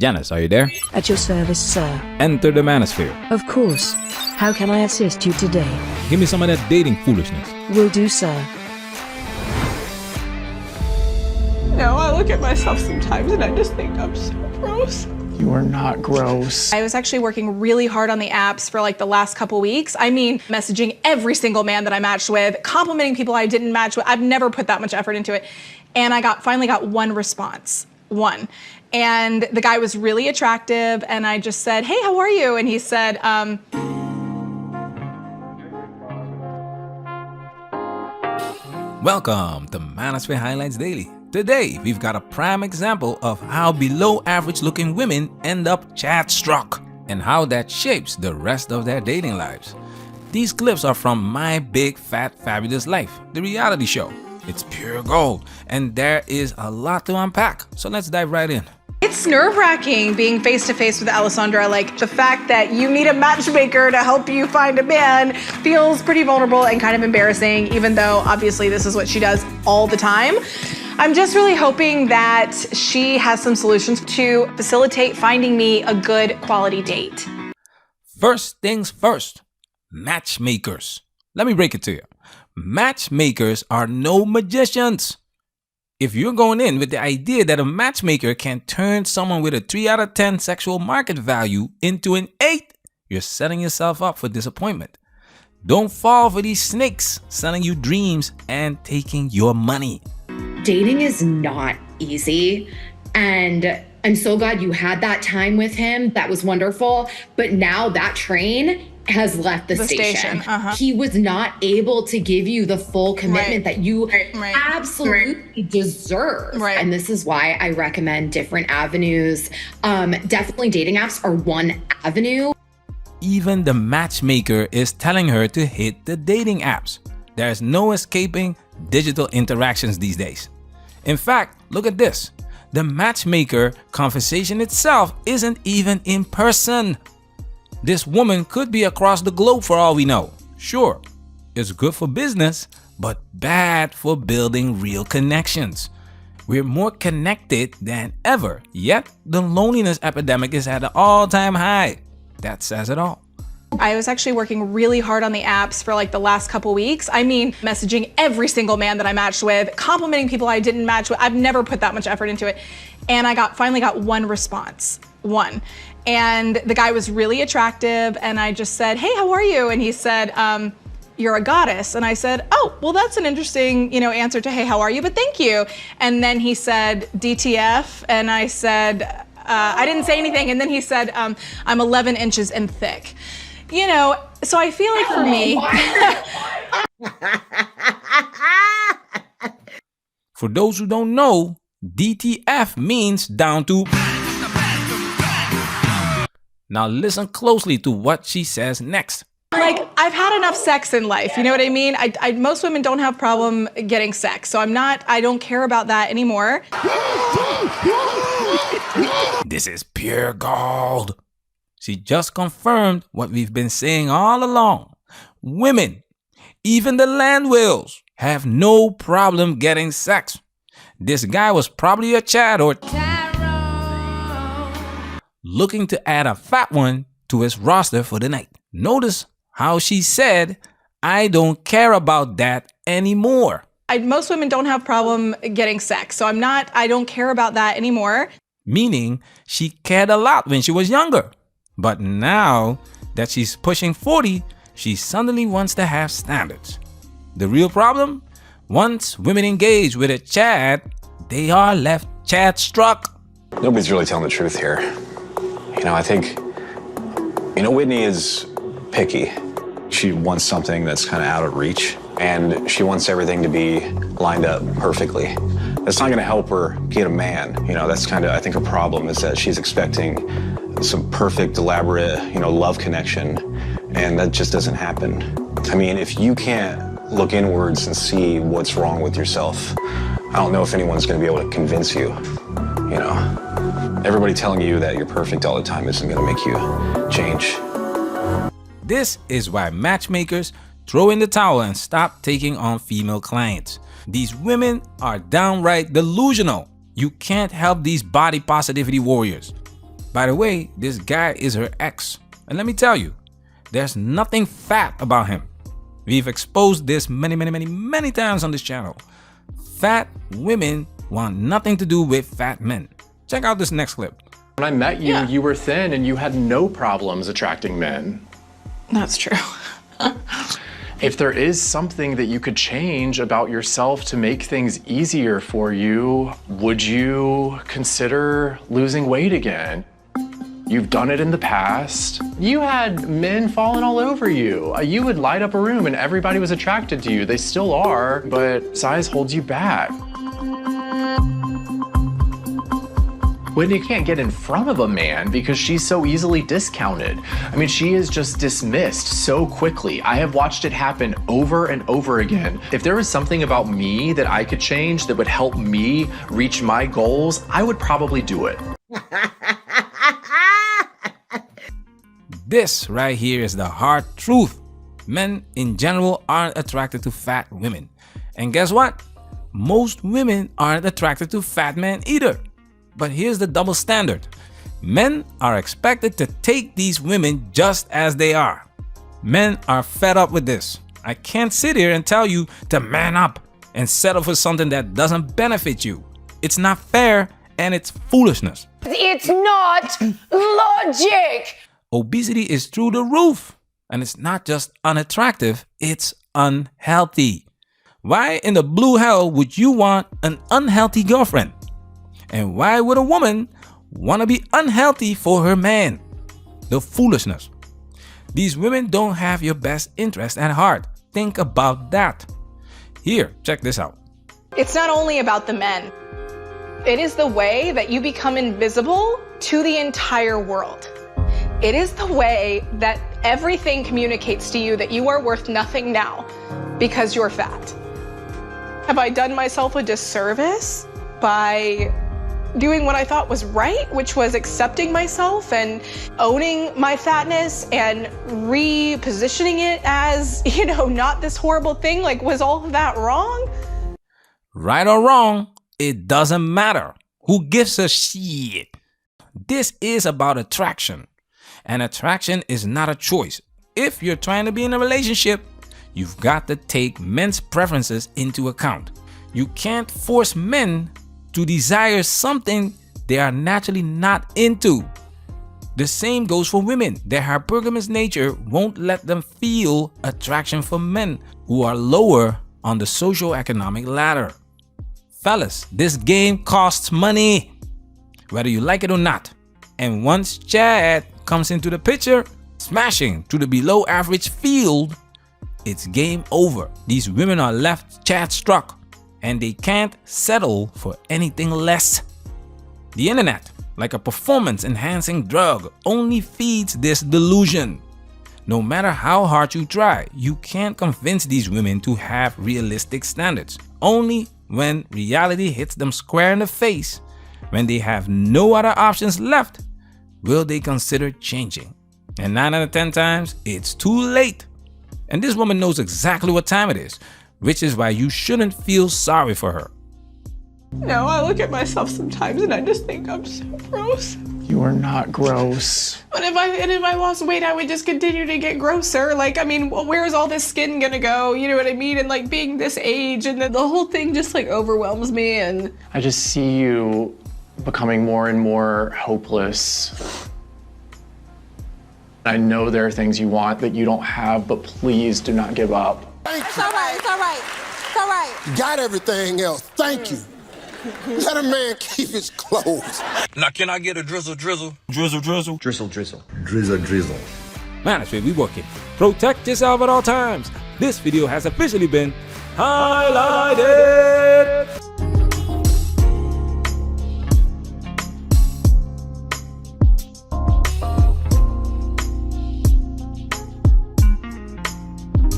Janice, are you there? At your service, sir. Enter the manosphere. Of course. How can I assist you today? Give me some of that dating foolishness. Will do, sir. No, I look at myself sometimes and I just think I'm so gross. You are not gross. I was actually working really hard on the apps for like the last couple weeks. I mean, messaging every single man that I matched with, complimenting people I didn't match with. I've never put that much effort into it. And I finally got one response. One. And the guy was really attractive and I just said, "Hey, how are you?" And he said, Welcome to Manosphere Highlights Daily. Today, we've got a prime example of how below average looking women end up CHADSTRUCK and how that shapes the rest of their dating lives. These clips are from My Big Fat Fabulous Life, the reality show. It's pure gold and there is a lot to unpack, so let's dive right in. it's nerve-wracking being face-to-face with Alessandra. Like, the fact that you need a matchmaker to help you find a man feels pretty vulnerable and kind of embarrassing, even though obviously this is what she does all the time. I'm just really hoping that she has some solutions to facilitate finding me a good quality date. First things first, matchmakers. Let me break it to you. Matchmakers are no magicians. If you're going in with the idea that a matchmaker can turn someone with a 3 out of 10 sexual market value into an 8, you're setting yourself up for disappointment. Don't fall for these snakes selling you dreams and taking your money. Dating is not easy, and I'm so glad you had that time with him. That was wonderful. But now that train has left the station. He was not able to give you the full commitment that you absolutely deserve. And this is why I recommend different avenues. Definitely dating apps are one avenue. Even the matchmaker is telling her to hit the dating apps. There's no escaping digital interactions these days. In fact, look at this. The matchmaker conversation itself isn't even in person. This woman could be across the globe for all we know. Sure, it's good for business, but bad for building real connections. We're more connected than ever, yet the loneliness epidemic is at an all-time high. That says it all. I was actually working really hard on the apps for like the last couple weeks. I mean, messaging every single man that I matched with, complimenting people I didn't match with. I've never put that much effort into it. And I finally got one response. One. And the guy was really attractive and I just said, "Hey, how are you?" And he said, "You're a goddess." And I said, "Oh, well, that's an interesting, answer to, hey, how are you? But thank you." And then he said, "DTF?" And I said, I didn't say anything. And then he said, "I'm 11 inches and thick." So I feel like for me. For those who don't know, DTF means down to. Now listen closely to what she says next. Like, I've had enough sex in life, you know what I mean? Most women don't have problem getting sex, so I don't care about that anymore. This is pure gold. She just confirmed what we've been saying all along. Women, even the land whales, have no problem getting sex. This guy was probably a Chad or looking to add a fat one to his roster for the night. Notice how she said, "I don't care about that anymore." Most women don't have problem getting sex, so I don't care about that anymore. Meaning she cared a lot when she was younger. But now that she's pushing 40, she suddenly wants to have standards. The real problem? Once women engage with a Chad, they are left CHADSTRUCK. Nobody's really telling the truth here. I think, Withney is picky. She wants something that's kind of out of reach, and she wants everything to be lined up perfectly. That's not going to help her get a man. That's kind of, I think, a problem, is that she's expecting some perfect, elaborate, love connection, and that just doesn't happen. I mean, if you can't look inwards and see what's wrong with yourself, I don't know if anyone's going to be able to convince you. Everybody telling you that you're perfect all the time isn't going to make you change. This is why matchmakers throw in the towel and stop taking on female clients. These women are downright delusional. You can't help these body positivity warriors. By the way, this guy is her ex. And let me tell you, there's nothing fat about him. We've exposed this many times on this channel. Fat women want nothing to do with fat men. Check out this next clip. When I met you, you were thin and you had no problems attracting men. That's true. If there is something that you could change about yourself to make things easier for you, would you consider losing weight again? You've done it in the past. You had men falling all over you. You would light up a room and everybody was attracted to you. They still are, but size holds you back. Withney can't get in front of a man because she's so easily discounted. I mean, she is just dismissed so quickly. I have watched it happen over and over again. If there was something about me that I could change that would help me reach my goals, I would probably do it. This right here is the hard truth. Men in general aren't attracted to fat women. And guess what? Most women aren't attracted to fat men either. But here's the double standard. Men are expected to take these women just as they are. Men are fed up with this. I can't sit here and tell you to man up and settle for something that doesn't benefit you. It's not fair and it's foolishness. It's not logic. Obesity is through the roof. And it's not just unattractive, it's unhealthy. Why in the blue hell would you want an unhealthy girlfriend? And why would a woman want to be unhealthy for her man? The foolishness. These women don't have your best interest at heart. Think about that. Here, check this out. It's not only about the men. It is the way that you become invisible to the entire world. It is the way that everything communicates to you that you are worth nothing now because you're fat. Have I done myself a disservice by doing what I thought was right, which was accepting myself and owning my fatness and repositioning it as, you know, not this horrible thing? Like, was all of that wrong? Right or wrong, it doesn't matter. Who gives a shit? This is about attraction. And attraction is not a choice. If you're trying to be in a relationship, you've got to take men's preferences into account. You can't force men to desire something they are naturally not into. The same goes for women. Their hypergamous nature won't let them feel attraction for men who are lower on the socio-economic ladder. Fellas, this game costs money, whether you like it or not. And once Chad comes into the picture, smashing through the below average field, it's game over. These women are left CHADSTRUCK. And they can't settle for anything less. The internet, like a performance-enhancing drug, only feeds this delusion. No matter how hard you try, you can't convince these women to have realistic standards. Only when reality hits them square in the face, when they have no other options left, will they consider changing. And 9 out of 10 times, it's too late. And this woman knows exactly what time it is, which is why you shouldn't feel sorry for her. No, I look at myself sometimes and I just think I'm so gross. You are not gross. But if I lost weight, I would just continue to get grosser. Like, I mean, where is all this skin gonna go? You know what I mean? And like being this age, and then the whole thing just like overwhelms me. And I just see you becoming more and more hopeless. I know there are things you want that you don't have, but please do not give up. It's all right, it's all right, it's all right. You got everything else, thank you. Let a man keep his clothes. Now can I get a drizzle drizzle? Drizzle drizzle. Drizzle drizzle. Drizzle drizzle. Man, that's where we working. Protect yourself at all times. This video has officially been highlighted.